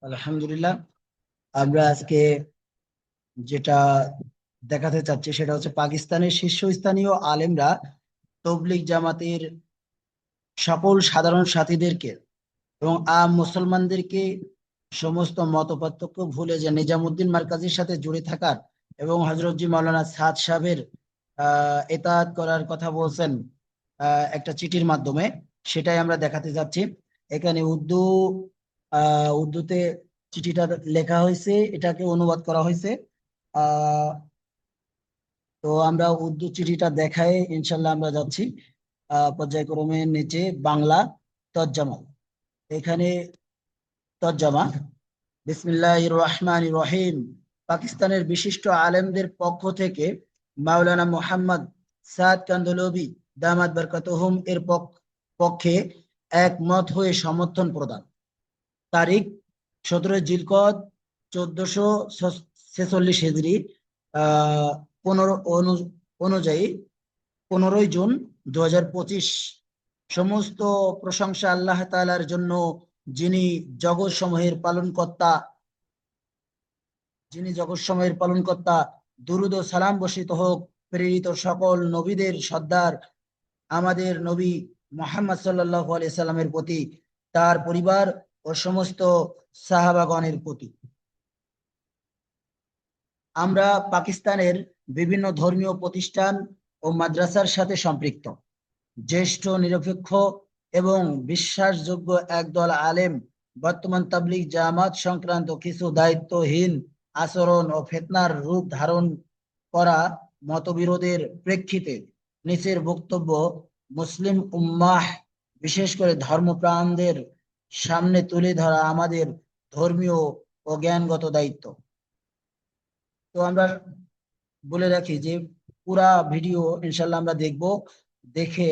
আলহামদুলিল্লাহ। আমরা আজকে যেটা দেখাতে চাচ্ছি সেটা হচ্ছে পাকিস্তানের শীর্ষস্থানীয় আলেমরা তবলিগ জামাতের সকল সাধারণ সাথীদেরকে এবং মুসলমানদেরকে সমস্ত মতপার্থক্য ভুলে যে নিজামুদ্দিন মার্কাজির সাথে জুড়ে থাকার এবং হযরতজি মাওলানা সাদ সাহেবের ইতাআত করার কথা বলছেন একটা চিঠির মাধ্যমে। সেটাই আমরা দেখাতে যাচ্ছি। এখানে উর্দুতে চিঠিটা লেখা হয়েছে, এটাকে অনুবাদ করা হয়েছে। আহ তো আমরা উর্দু চিঠিটা দেখায় ইনশাল্লাহ আমরা যাচ্ছি। পর্যায়ক্রমে নিচে বাংলা তরজমা। এখানে তরজমা। বিসমিল্লাহির রহমানির রহিম। পাকিস্তানের বিশিষ্ট আলেমদের পক্ষ থেকে মাওলানা মোহাম্মদ সাদ কান্দলবি দামাত বরকতহুম এর পক্ষে একমত হয়ে সমর্থন প্রদান। তারিখ 17 জিলকদ 1446 হিজরি, 15 অনুযায়ী 15 জুন 2025। সমস্ত প্রশংসা আল্লাহ তাআলার জন্য, যিনি জগৎ সমূহের পালনকর্তা। দুরুদ ও সালাম বর্ষিত হোক প্রেরিত সকল নবীদের সর্দার আমাদের নবী মুহাম্মদ সাল্লাল্লাহু আলাইহি সাল্লামের প্রতি, তার পরিবার ও সমস্ত সাহাবাগণের প্রতি। আমরা পাকিস্তানের বিভিন্ন ধর্মীয় প্রতিষ্ঠান ও মাদ্রাসার সাথে সম্পৃক্ত। জ্যেষ্ঠ, নিরপেক্ষ এবং বিশ্বাসযোগ্য একদল আলেম বর্তমান তাবলিগ জামাত সংক্রান্ত কিছু দায়িত্বহীন আচরণ ও ফিতনার রূপ ধারণ করা মতবিরোধের প্রেক্ষিতে নিচের বক্তব্য মুসলিম উম্মাহ, বিশেষ করে ধর্মপ্রাণদের সামনে তুলে ধরা আমাদের ধর্মীয় ও জ্ঞানগত দায়িত্ব। তো আমরা বলে রাখি যে পুরা ভিডিও ইনশাল্লাহ আমরা দেখব, দেখে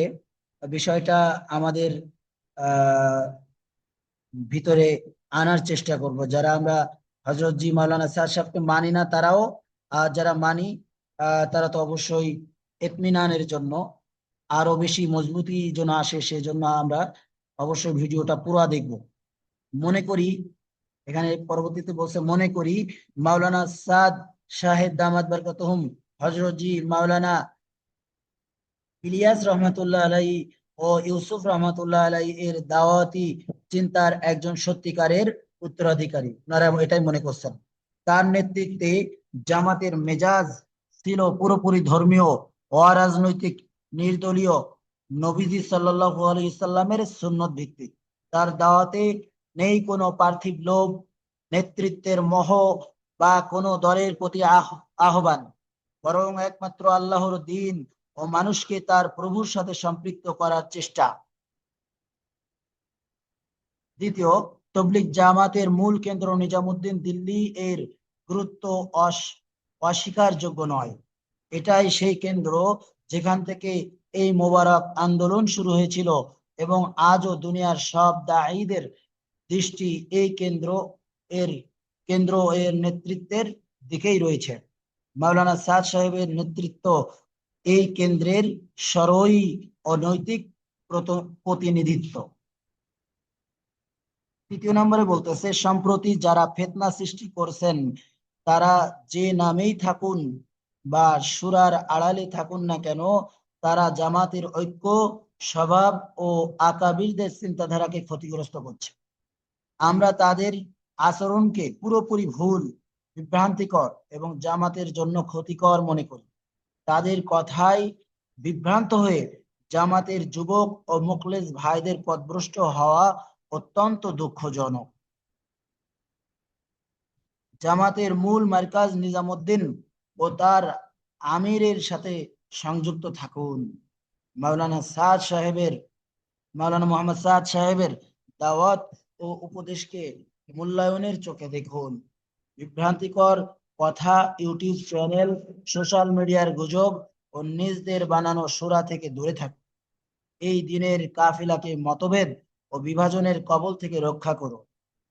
বিষয়টা আমাদের ভিতরে আনার চেষ্টা করব। যারা আমরা হযরত জি মাওলানা সাদ সাহেবকে মানি না তারাও, আর যারা মানি তারা তো অবশ্যই ইতমিনানের জন্য আরো বেশি মজবুতি যেন আসে, সেজন্য আমরা অবশ্যই ভিডিওটা পুরা দেখব। মনে করি, এখানে পরবর্তীতে বলছে, মনে করি মাওলানা সাদ সাহেব দামাত বরকতহুম হযরত জি মাওলানা ইলিয়াস রহমাতুল্লাহ আলাইহি ও ইউসুফ রহমাতুল্লাহ আলাইহি এর দাওয়াতি চিন্তার একজন সত্যিকারের উত্তরাধিকারী। ওনারা এটাই মনে করছেন। তার নেতৃত্বে জামাতের মেজাজ ছিল পুরোপুরি ধর্মীয়, অরাজনৈতিক, নির্দলীয়, নবীজি সাল্লাল্লাহু আলাইহি সাল্লামের সুন্নত ভিত্তিক। তার দাওয়াতে নেই কোনো পার্থিব লোভ, নেতৃত্বের মোহ বা কোনো দলের প্রতি আহ্বান, বরং একমাত্র আল্লাহর দ্বীন ও মানুষকে তার প্রভুর সাথে সম্পৃক্ত করার চেষ্টা। দ্বিতীয়, তবলিগ জামাতের মূল কেন্দ্র নিজামুদ্দিন দিল্লি এর গুরুত্ব অস্বীকারযোগ্য নয়। এটাই সেই কেন্দ্র যেখান থেকে এই মোবারক আন্দোলন শুরু হয়েছিল এবং আজও দুনিয়ার সব দাঈদের দৃষ্টি এই কেন্দ্র এর নেতৃত্বের দিকেই রয়েছে। মাওলানা সাদ সাহেবের নেতৃত্ব এই কেন্দ্রের সরই অনৈতিক প্রতিনিধিত্ব। তৃতীয় নম্বরে বলতেছে, সম্প্রতি যারা ফিতনা সৃষ্টি করছেন তারা যে নামেই থাকুন বা সুরার আড়ালে থাকুন না কেন, তারা জামাতের ঐক্য, স্বভাব ও আকাবিরদের চিন্তাধারাকে ক্ষতিগ্রস্ত করছে। আমরা তাদের আচরণকে পুরোপুরি ভুল, বিভ্রান্তিকর এবং জামাতের জন্য ক্ষতিকর মনে করি। তাদের কথায় বিভ্রান্ত হয়ে জামাতের যুবক ও মুখলেস ভাইদের পথভ্রষ্ট হওয়া অত্যন্ত দুঃখজনক। জামাতের মূল মার্কাজ নিজামুদ্দিন ও তার আমিরের সাথে সংযুক্ত থাকুন। মাওলানা মোহাম্মদ সাদ সাহেবের দাওয়াত ও উপদেশকে মূল্যায়নের চোখে দেখুন। বিভ্রান্তিকর কথা, ইউটিউব চ্যানেল, সোশ্যাল মিডিয়ার গুজব ও নিজদের বানানো সূরা থেকে দূরে থাকুন। এই দিনের কাফিলাকে মতভেদ ও বিভাজনের কবল থেকে রক্ষা করো।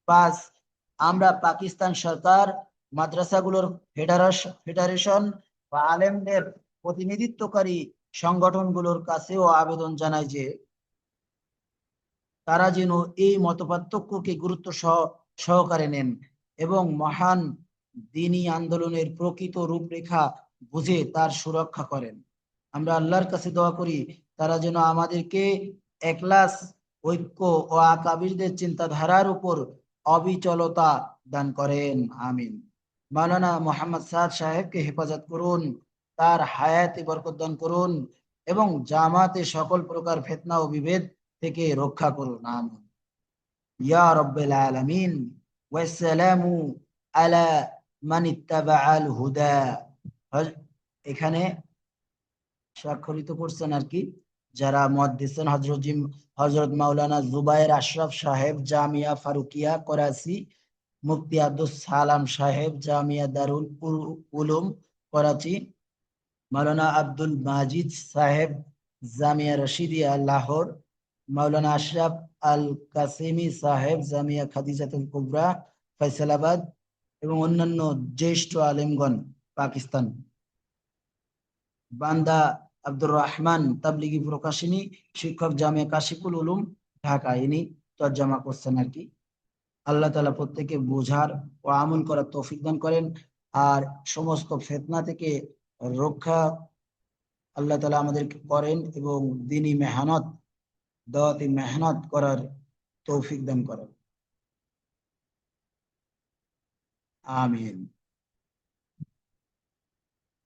5, আমরা পাকিস্তান সরকার, মাদ্রাসাগুলোর ফেডারেশন বা আলেমদের প্রতিনিধিত্বকারী সংগঠনগুলোর কাছেও আবেদন জানাই যে তারা যেন এই মতপার্থক্যকে গুরুত্ব সহকারে নেন এবং মহান দ্বীনি আন্দোলনের প্রকৃত রূপরেখা বুঝে তার সুরক্ষা করেন। আমরা আল্লাহর কাছে দোয়া করি তারা যেন আমাদেরকে একলাস, ঐক্য ও আকাবিরদের চিন্তাধারার উপর অবিচলতা দান করেন। আমিন। মাওলানা মোহাম্মদ সাদ সাহেবকে হেফাজত করুন, তার হায়াতে বরকত দান করুন এবং জামাতে সকল প্রকার ফিতনা ও বিভেদ থেকে রক্ষা করুন। আমিন ইয়া রাব্বাল আলামিন। ওয়াসসালামু আলা মান ইত্তাবাআল হুদা। এখানে স্বাক্ষরিত করছেন আর কি যারা মত দিচ্ছেন হজরত মাওলানা জুবায়ের আশরাফ সাহেব, জামিয়া ফারুকিয়া করাচি, মুফতি আব্দুস সালাম সাহেব, জামিয়া দারুল উলুম করাচি, মাওলানা আব্দুল মাজিদ সাহেব, জামিয়া রশিদিয়া লাহোর, মাওলানা আশরাফ আল কাসেমি সাহেব, জামিয়া খাদিজাতুল কুবরা ফয়সালাবাদ এবং অন্যান্য জ্যেষ্ঠ আলেমগণ পাকিস্তান। বান্দা আব্দুর রহমান তাবলিগি প্রকাশনী, শিক্ষক, জামিয়া কাশিফুল উলুম, ঢাকা। ইনি তর্জমা করছেন আর কি। আল্লাহ তাআলা প্রত্যেকে বোঝার ও আমল করার তৌফিক দান করেন আর সমস্ত ফিতনা থেকে রক্ষা আল্লাহ তাআলা আমাদেরকে করেন এবং দ্বীনি মেহনত, দাওয়াতি মেহনত করার তৌফিক দান করেন। আমিন।